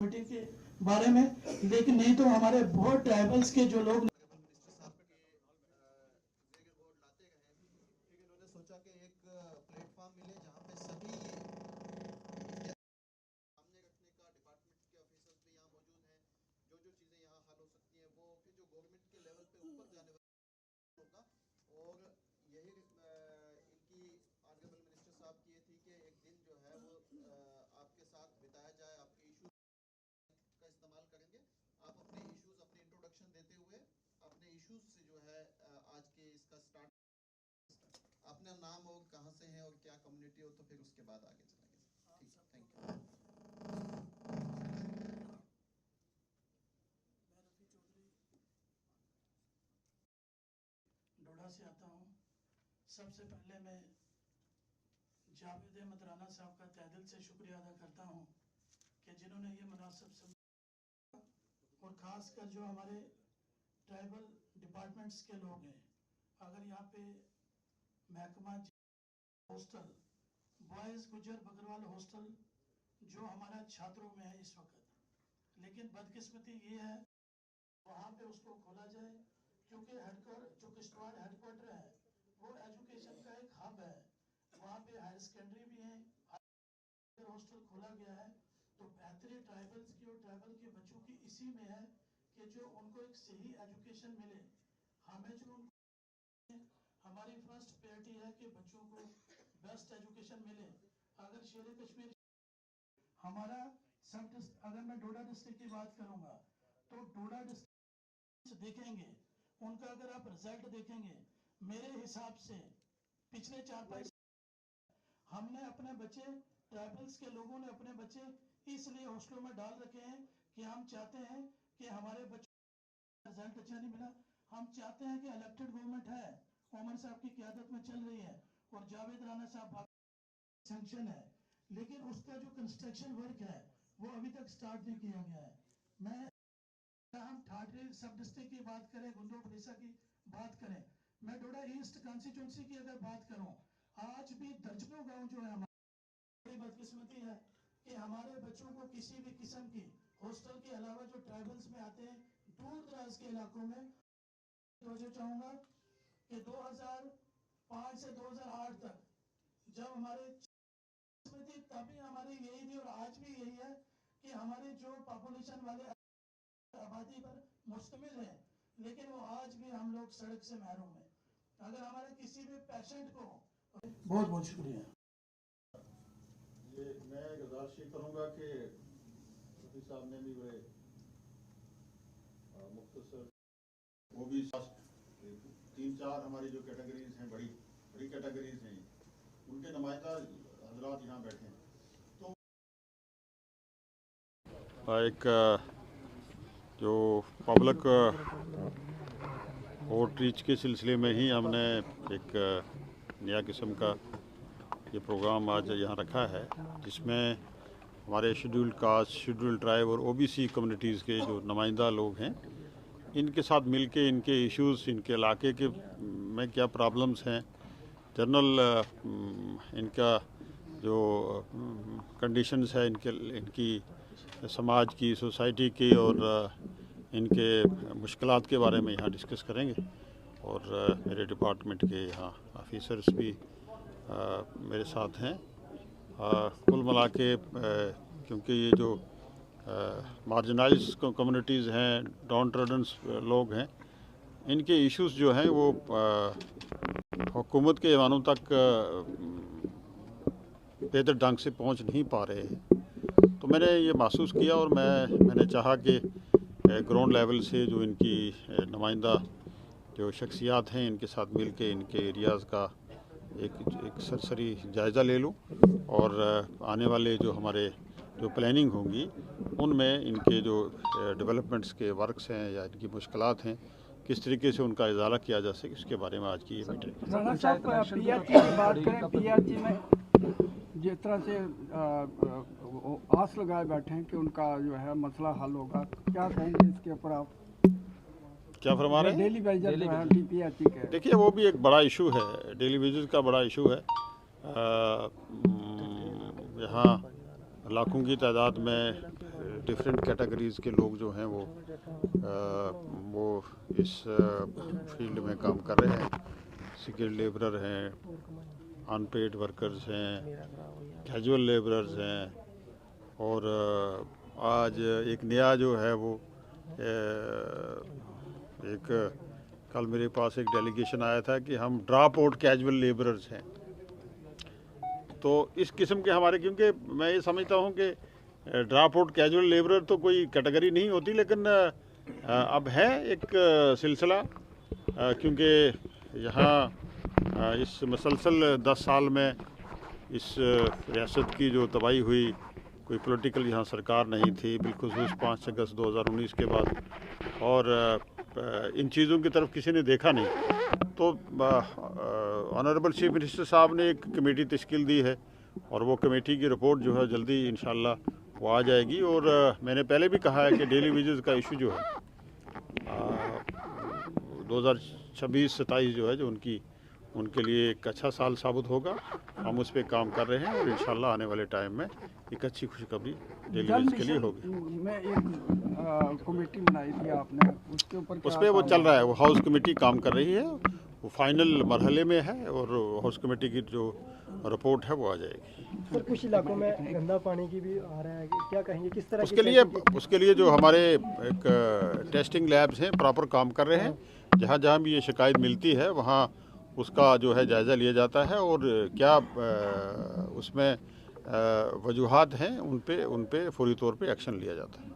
के बारे में, लेकिन नहीं तो हमारे बहुत ट्राइबल्स के जो लोग सोचा कि एक प्लेटफॉर्म मिले जहाँ पे सभी सामने रखने का डिपार्टमेंट के ऑफिसर्स भी यहाँ मौजूद हैं, जो चीज़ें यहाँ हल हो सकती हैं वो फिर जो गवर्नमेंट के लेवल पे ऊपर जाने वाला होगा। और यही इनकी ऑनरेबल मिनिस्टर साहब की ये थी कि एक दिन जो है वो आपके साथ बिताया जाए, आपके इशू का इस्तेमाल करेंगे, आप अपने इश्यूज, अपने इंट्रोडक्शन देते हुए अपने इश्यूज से जो है आज के इसका स्टार्ट, अपना नाम और कहाँ से हैं और क्या कम्युनिटी हो, तो फिर उसके बाद आगे चलेंगे। ठीक है, थैंक यू। डोडा से आता हूँ। सबसे पहले मैं जावेद अहमद राना साहब का तहे दिल से शुक्रिया अदा करता हूँ कि जिन्होंने ये मुनासिब और ख़ासकर जो हमारे ट्राइबल डिपार्टमेंट्स के लोग हैं, अगर यहाँ पे महकमा हॉस्टल, बॉयज़ गुजर बकरवाल हॉस्टल जो हमारा छात्रों में है इस वक्त, लेकिन बदकिस्मती ये है वहाँ पे उसको खोला जाए, क्योंकि जो किश्तवाड़ हेडक्वार्टर है वो एजुकेशन का एक हब है, वहाँ पे हायर सेकेंडरी भी है, हॉस्टल खोला गया है, तो बेहतरी ट्राइबल्स की और ट्राइबल के बच्चों की इसी में है कि जो उनको एक सही एजुकेशन मिले। हमें जो हमारी फर्स्ट प्रायोरिटी है कि बच्चों को बेस्ट एजुकेशन मिले। अगर शेर कश्मीर हमारा अगर मैं डोडा डिस्ट्रिक्ट की बात करूंगा तो डोडा डिस्ट्रिक्ट देखेंगे, उनका अगर आप रिजल्ट देखेंगे, मेरे हिसाब से पिछले 4-5 हमने अपने बच्चे, ट्राइबल्स के लोगों ने अपने बच्चे इसलिए हॉस्टलों में डाल रखे हैं कि हम चाहते हैं कि हमारे बच्चों रिजल्ट अच्छा नहीं मिला। हम चाहते हैं कि इलेक्टेड गवर्नमेंट है, उमर साहब की क़यादत में चल रही है और जावेद राना साहब सैंक्शन है, लेकिन उसका जो कंस्ट्रक्शन वर्क है वो अभी तक स्टार्ट नहीं किया गया है। हम ठाठरी सब डिस्ट्रिक्ट की बात करें, गुंदो फरीसा की बात करें, मैं डोडा ईस्ट कॉन्स्टिट्यूंसी की अगर बात करूं, आज भी दर्जनों गांव जो है हमारी बदकिस्मती है कि हमारे बच्चों को किसी भी किस्म की हॉस्टल के अलावा जो ट्राइबल्स में आते हैं दूर दराज के इलाकों में, तो चाहूंगा कि 2005 से 2008 तक जब हमारे तभी हमारी यही थी और आज भी यही है कि हमारे जो पॉपुलेशन वाले आबादी पर मुश्तमिल है, लेकिन वो आज भी हम लोग सड़क से महरूम हैं। अगर हमारे किसी भी पेशेंट को बहुत बहुत शुक्रिया। ये मैं गुजारिश करूँगा कि रफी साहब ने भी बड़े मुख्तसर वो भी 3-4 हमारी जो कैटेगरीज हैं, बड़ी बड़ी कैटेगरीज हैं, उनके नुमाइंदा हजरात यहाँ बैठे हैं। तो एक जो पब्लिक आउटरीच के सिलसिले में ही हमने एक नया किस्म का ये प्रोग्राम आज यहाँ रखा है, जिसमें हमारे शेड्यूल्ड कास्ट, शेड्यूल्ड ट्राइब और ओबीसी कम्युनिटीज़ के जो नुमाइंदा लोग हैं, इनके साथ मिलके इनके इश्यूज़, इनके इलाके के में क्या प्रॉब्लम्स हैं, जनरल इनका जो कंडीशंस है इनकी समाज की, सोसाइटी की और इनके मुश्किलात के बारे में यहाँ डिस्कस करेंगे। और मेरे डिपार्टमेंट के यहाँ ऑफिसर्स भी मेरे साथ हैं। कुल मिला के क्योंकि ये जो मार्जिनाइज कम्युनिटीज़ हैं, डाउन ट्रोडन लोग हैं, इनके इश्यूज़ जो हैं वो हुकूमत के ऐवानों तक बेहतर ढंग से पहुंच नहीं पा रहे हैं। तो मैंने ये महसूस किया और मैंने चाहा कि ग्राउंड लेवल से जो इनकी नुमाइंदा जो शख्सियात हैं, इनके साथ मिल के इनके एरियाज़ का एक सरसरी जायज़ा ले लूँ और आने वाले जो हमारे जो प्लानिंग होंगी उनमें इनके जो डेवलपमेंट्स के वर्क्स हैं या इनकी मुश्किलात हैं, किस तरीके से उनका इजाला किया जा सके, उसके बारे में आज की ये मीटिंग। राणा साहब पीआरटी की बात करें, पीआरटी में जिस तरह से आस लगाए बैठे हैं कि उनका जो है मसला हल होगा, क्या कहेंगे इसके ऊपर आप? क्या फरमा रहे हैं? डेली वेजेस जो है पीआरटी के, देखिए वो भी एक बड़ा इशू है, डेली वेजेस का बड़ा इशू है। यहाँ लाखों की तादाद में डिफरेंट कैटेगरीज़ के लोग जो हैं वो इस फील्ड में काम कर रहे हैं। स्किल्ड लेबरर हैं, अनपेड वर्कर्स हैं, कैजुअल लेबरर्स हैं, और आज एक नया जो है वो एक कल मेरे पास एक डेलीगेशन आया था कि हम ड्रॉप आउट कैजुअल लेबरर्स हैं। तो इस किस्म के हमारे, क्योंकि मैं ये समझता हूँ कि ड्रॉप आउट कैजुअल लेबरर तो कोई कैटेगरी नहीं होती, लेकिन अब है एक सिलसिला, क्योंकि यहाँ इस मसलसल 10 साल में इस रियासत की जो तबाही हुई, कोई पॉलिटिकल यहाँ सरकार नहीं थी, बिलखुसूस 5 अगस्त 2019 के बाद, और इन चीज़ों की तरफ किसी ने देखा नहीं। तो ऑनरेबल चीफ मिनिस्टर साहब ने एक कमेटी तश्कील दी है, और वो कमेटी की रिपोर्ट जो है जल्दी इंशाल्लाह वो आ जाएगी। और मैंने पहले भी कहा है कि डेली वेजेस का इशू जो है 2026-27 जो है, जो उनके लिए एक अच्छा साल साबित होगा। हम उस पर काम कर रहे हैं, और इंशाल्लाह आने वाले टाइम में एक अच्छी खुशखबरी डेली वेज के लिए होगी। मैं एक कमेटी बनाई थी आपने, उसके ऊपर उस पर वो चल रहा है, वो हाउस कमेटी काम कर रही है, वो फाइनल मरहले में है, और हाउस कमेटी की जो रिपोर्ट है वो आ जाएगी। सर, कुछ इलाकों में गंदा पानी की भी आ रहा है, क्या कहेंगे, किस तरह उसके लिए जो हमारे एक टेस्टिंग लैब्स हैं प्रॉपर काम कर रहे हैं। जहाँ जहाँ भी ये शिकायत मिलती है वहाँ उसका जो है जायज़ा लिया जाता है, और क्या उसमें वजूहात हैं उन पे फौरी तौर पे एक्शन लिया जाता है।